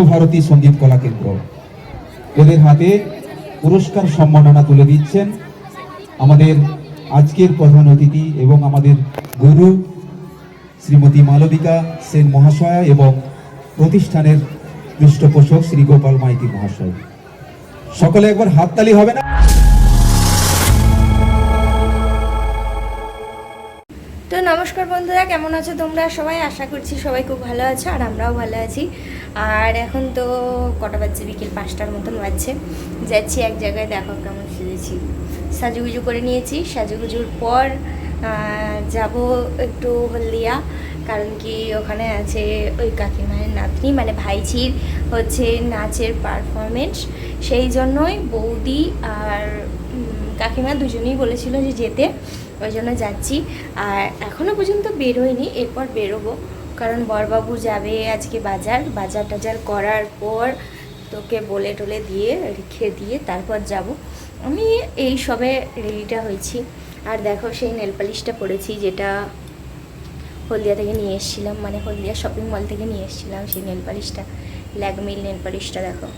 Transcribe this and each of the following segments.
বিশ্বভারতী সঙ্গীত কলা কেন্দ্র। এদের হাতে পুরস্কার সম্মাননা তুলে দিচ্ছেন আমাদের আজকের প্রধান অতিথি এবং আমাদের গুরু শ্রীমতী মালবিকা সেন মহাশয়া এবং প্রতিষ্ঠানের পৃষ্ঠপোষক শ্রী গোপাল মাইতি মহাশয়। সকলে একবার হাততালি হবে না? তো নমস্কার বন্ধুরা, কেমন আছো তোমরা সবাই? আশা করছি সবাই খুব ভালো আছো আর আমরাও ভালো আছি। আর এখন তো কটা বাজছে, বিকেল 5টার মতন বাজছে। যাচ্ছি এক জায়গায়, দেখো কেমন সেজেছি, সাজুগুজু করে নিয়েছি। সাজুগুজুর পর যাব একটু হলদিয়া, কারণ কি ওখানে আছে ওই কাকিমায়ের নাতনি, মানে ভাইঝির হচ্ছে নাচের পারফরমেন্স। সেই জন্যই বৌদি আর কাকিমা দুজনেই বলেছিল যে যেতে, ওই জন্য যাচ্ছি। আর এখনও পর্যন্ত বেরোয়নি, এরপর বেরোবো, কারণ বরবাবু যাবে আজকে বাজার টাজার করার পর তোকে বলে টলে দিয়ে রেখে দিয়ে তারপর যাব। আমি এই সবে রেডিটা হয়েছি। আর দেখো সেই নেল পালিশটা পরেছি, যেটা হলদিয়া থেকে নিয়ে এসেছিলাম, মানে হলদিয়া শপিং মল থেকে নিয়ে এসেছিলাম সেই নেল পালিশটা, ল্যাকমির নেল পালিশটা। দেখো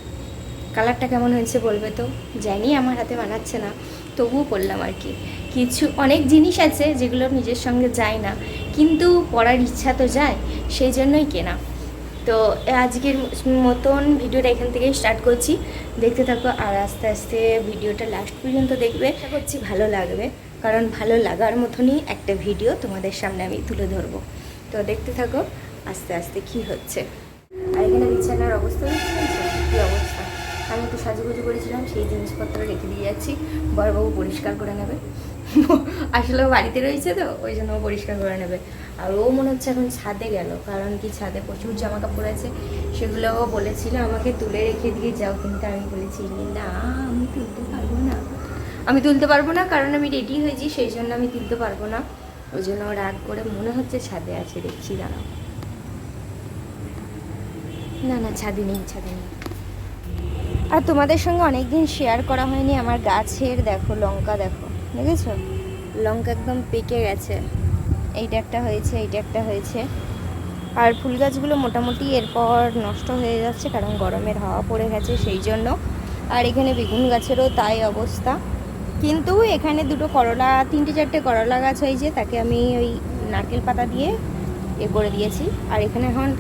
কালারটা কেমন হয়েছে বলবে তো? জানি আমার হাতে বানাচ্ছে না, তবুও পরলাম আর কি। কিছু অনেক জিনিস আছে যেগুলো নিজের সঙ্গে যায় না, কিন্তু পরার ইচ্ছা তো যায়, সেই জন্যই কেনা। তো আজকের মতন ভিডিওটা এখান থেকেই স্টার্ট করছি, দেখতে থাকো আর আস্তে আস্তে ভিডিওটা লাস্ট পর্যন্ত দেখবে। আশা করছি ভালো লাগবে, কারণ ভালো লাগার মতনই একটা ভিডিও তোমাদের সামনে আমি তুলে ধরবো। তো দেখতে থাকো আস্তে আস্তে কি হচ্ছে। আর এখানে বিছানার অবস্থা কী অবস্থা, আমি একটু সাজুগুজু করেছিলাম, সেই জিনিসপত্র রেখে দিয়ে যাচ্ছি। বড়বাবু পরিষ্কার করে নেবে, আসলে বাড়িতে রয়েছে তো ওই জন্য পরিষ্কার করে নেবে। আর ও মনে হচ্ছে এখন ছাদে গেল, কারণ কি ছাদে প্রচুর জামা কাপড় আছে, সেগুলোও বলেছিল আমাকে তুলে রেখে দিয়ে যাও, কিন্তু আমি বলেছি না, আমি তুলতে পারবো না, কারণ আমি রেডি হয়েছি, সেই জন্য আমি তুলতে পারবো না। ওই জন্য রাগ করে মনে হচ্ছে ছাদে আছে, দেখছি দাঁড়াও। না ছাদে নেই। আর তোমাদের সঙ্গে অনেকদিন শেয়ার করা হয়নি আমার গাছের, দেখো লঙ্কা, দেখো দেখেছো লঙ্কা একদম পেকে গেছে। এইটা একটা হয়েছে, আর ফুল গাছগুলো মোটামুটি এরপর নষ্ট হয়ে যাচ্ছে, কারণ গরমের হাওয়া পড়ে গেছে সেই জন্য। আর এখানে বেগুন গাছেরও তাই অবস্থা, কিন্তু এখানে তিনটে চারটে করলা গাছ হয়েছে, তাকে আমি ওই নারকেল পাতা দিয়ে করে দিয়েছি। আর এখানে এখন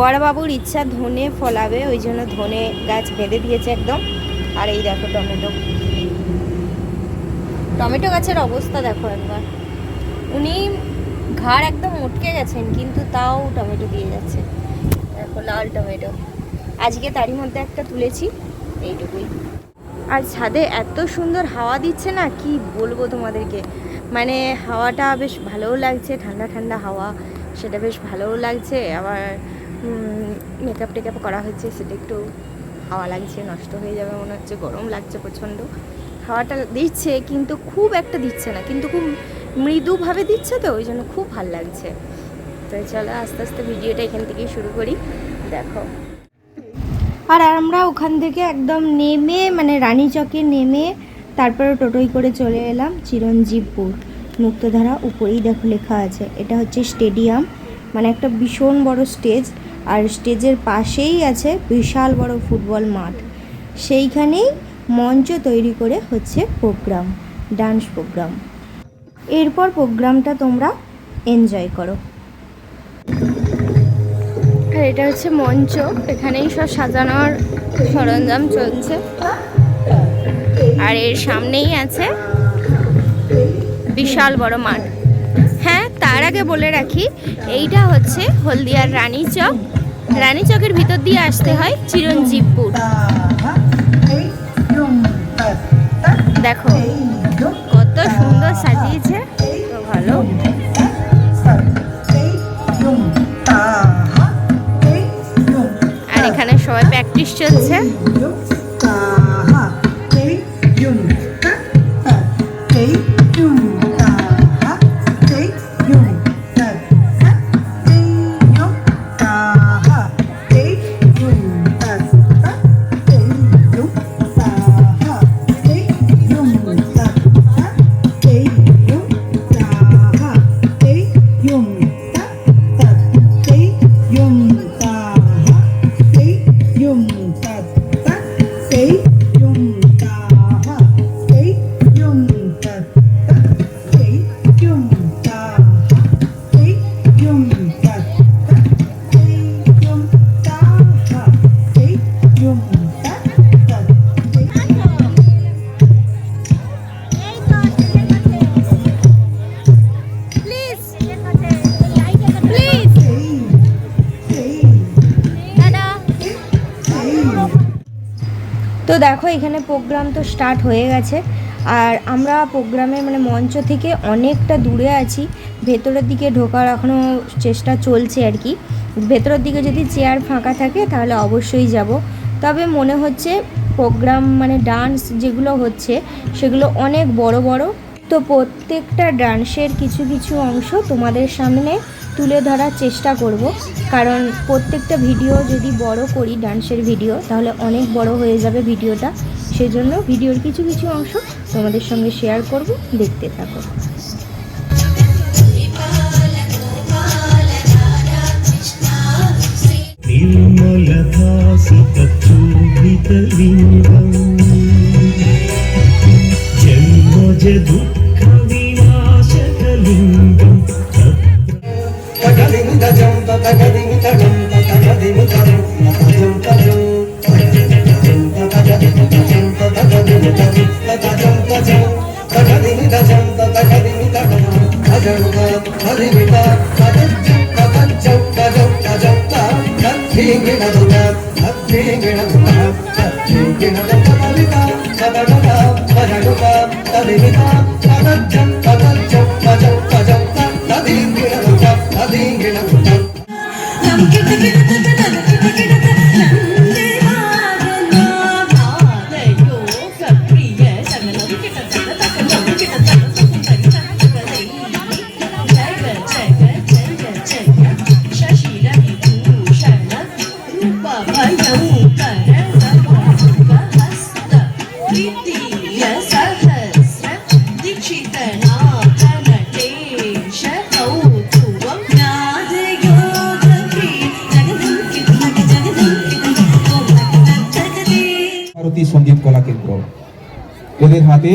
বড়বাবুর ইচ্ছা ধনে ফলাবে, ওই জন্য ধনে গাছ বেঁধে দিয়েছে একদম। আর এই দেখো টমেটো গাছের অবস্থা দেখো একবার, উনি ঘাড় একদম উটকে গেছেন, কিন্তু তাও টমেটো দিয়ে যাচ্ছে। দেখো লাল টমেটো, আজকে তারই মধ্যে একটা তুলেছি, এইটুকুই। আর ছাদে এত সুন্দর হাওয়া দিচ্ছে না, কি বলবো তোমাদেরকে, মানে হাওয়াটা বেশ ভালোও লাগছে, ঠান্ডা ঠান্ডা হাওয়া, সেটা বেশ ভালোও লাগছে। আবার মেকআপ টেকআপ করা হচ্ছে, সেটা একটু হাওয়া লাগছে, নষ্ট হয়ে যাবে মনে হচ্ছে, গরম লাগছে প্রচণ্ড। হাওয়াটা দিচ্ছে কিন্তু খুব একটা দিচ্ছে না, কিন্তু খুব মৃদুভাবে দিচ্ছে, তো ওই জন্য খুব ভালো লাগছে। তো চলো আস্তে আস্তে ভিডিওটা এখান থেকেই শুরু করি, দেখো। আর আমরা ওখান থেকে একদম নেমে, মানে রানীচকে নেমে তারপরে টোটোই করে চলে এলাম চিরঞ্জীবপুর মুক্তধারা। উপরেই দেখো লেখা আছে, এটা হচ্ছে স্টেডিয়াম, মানে একটা ভীষণ বড় স্টেজ, আর স্টেজের পাশেই আছে বিশাল বড় ফুটবল মাঠ। সেইখানেই মঞ্চ তৈরি করে হচ্ছে প্রোগ্রাম, ডান্স প্রোগ্রাম। এরপর প্রোগ্রামটা তোমরা এনজয় করো। আর এটা হচ্ছে মঞ্চ, এখানেই সব সাজানোর সরঞ্জাম চলছে, আর এর সামনেই আছে বিশাল বড় মাঠ। হ্যাঁ, তার আগে বলে রাখি, এইটা হচ্ছে হলদিয়ার রানীচক, রানীচকের ভিতর দিয়ে আসতে হয় চিরঞ্জীবপুর। দেখো কত সুন্দর সাজিয়েছে, তো ভালো। আর এখানে সবাই প্র্যাকটিস চলছে। yum ta ta, hey yum ta ha, hey yum ta ta, hey yum ta ha, hey yum ta ta, hey yum ta ha, hey yum ta ta, please please দাদা। তো দেখো এখানে প্রোগ্রাম তো start হয়ে গেছে, আর আমরা প্রোগ্রামের মানে মঞ্চ থেকে অনেকটা দূরে আছি। ভেতরের দিকে ঢোকার এখনও চেষ্টা চলছে আর কি। ভেতরের দিকে যদি চেয়ার ফাঁকা থাকে তাহলে অবশ্যই যাব। তবে মনে হচ্ছে প্রোগ্রাম মানে ডান্স যেগুলো হচ্ছে সেগুলো অনেক বড় বড়। তো প্রত্যেকটা ডান্সের কিছু কিছু অংশ তোমাদের সামনে তুলে ধরার চেষ্টা করব, কারণ প্রত্যেকটা ভিডিও যদি বড় করি ডান্সের ভিডিও তাহলে অনেক বড় হয়ে যাবে ভিডিওটা। সেজন্য ভিডিওর কিছু কিছু অংশ তোমাদের সঙ্গে শেয়ার করব, দেখতে থাকো। निर्मलभासितचूर्णितलिङ्गम् जन्मज दुःखविनाशकलिङ्गम् ভারতী সঙ্গীত কলা কেন্দ্র এদের হাতে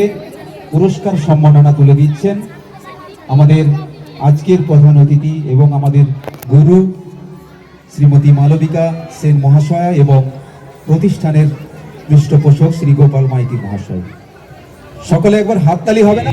পুরস্কার সম্মাননা তুলে দিচ্ছেন আমাদের আজকের প্রধান অতিথি এবং আমাদের গুরু শ্রীমতী মালবিকা সেন মহাশয়া এবং প্রতিষ্ঠানের পৃষ্ঠপোষক শ্রী গোপাল মাইতি মহাশয়। সকলে একবার হাততালি হবে না?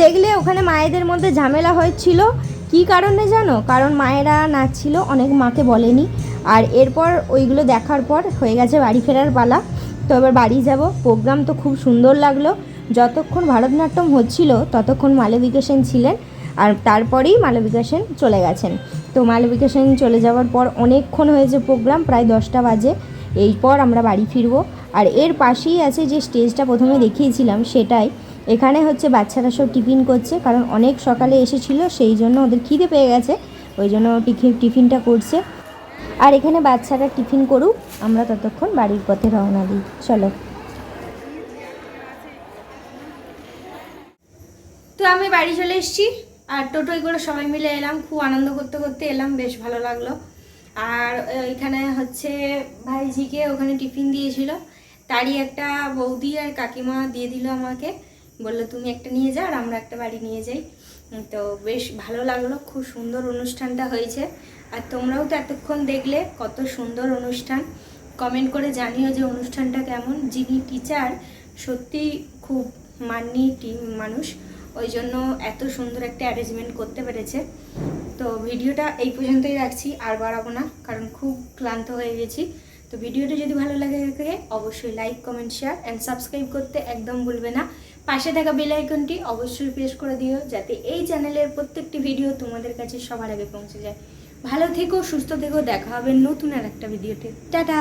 দেখলে ওখানে মায়েদের মধ্যে ঝামেলা হয়েছিল। কি কারণে জানো? কারণ মায়েরা নাচছিল, অনেক মাকে বলেনি। আর এরপর ওইগুলো দেখার পর হয়ে গেছে বাড়ি ফেরার পালা। তো এবার বাড়ি যাব। প্রোগ্রাম তো খুব সুন্দর লাগলো। যতক্ষণ ভারতনাট্যম হচ্ছিল ততক্ষণ মালবিকা সেন ছিলেন, আর তারপরেই মালবিকা সেন চলে গেছেন। তো মালবিকা সেন চলে যাওয়ার পর অনেকক্ষণ হয়েছে প্রোগ্রাম, প্রায় 10টা বাজে। এরপর আমরা বাড়ি ফিরবো। আর এর পাশেই আছে যে স্টেজটা প্রথমে দেখিয়েছিলাম সেটাই। এখানে হচ্ছে বাচ্চারা সব টিফিন করছে, কারণ অনেক সকালে এসেছিল, সেই জন্য ওদের খিদে পেয়ে গেছে, ওই জন্য টিফিনটা করছে। আর এখানে বাচ্চারা টিফিন করুক, আমরা ততক্ষণ বাড়ির পথে রওনা দিই। চলো। তো আমি বাড়ি চলে এসেছি, আর টোটোই করে সবাই মিলে এলাম, খুব আনন্দ করতে করতে এলাম, বেশ ভালো লাগলো। আর এখানে হচ্ছে ভাইজিকে ওখানে টিফিন দিয়েছিল, তারই একটা বৌদি আর কাকিমা দিয়ে দিল আমাকে, বললো তুমি একটা নিয়ে যাও আর আমরা একটা বাড়ি নিয়ে যাই। তো বেশ ভালো লাগলো, খুব সুন্দর অনুষ্ঠানটা হয়েছে। আর তোমরাও তো এতক্ষণ দেখলে, কত সুন্দর অনুষ্ঠান। কমেন্ট করে জানিও যে অনুষ্ঠানটা কেমন। যিনি টিচার সত্যি খুব মাননি মানুষ, ওই জন্য এত সুন্দর একটা অ্যারেঞ্জমেন্ট করতে পেরেছে। তো ভিডিওটা এই পর্যন্তই রাখছি, আর বাড়াবো না, কারণ খুব ক্লান্ত হয়ে গেছি। তো ভিডিওটা যদি ভালো লাগে অবশ্যই like, comment, share and subscribe করতে একদম ভুলবে না। পাশে থাকা বেল আইকনটি অবশ্যই প্রেস করে দিও, যাতে এই চ্যানেলের প্রত্যেকটি ভিডিও তোমাদের কাছে সবার আগে পৌঁছে যায়। ভালো থেকো, সুস্থ থেকো, দেখা হবে নতুন আর একটা ভিডিওতে। টাটা।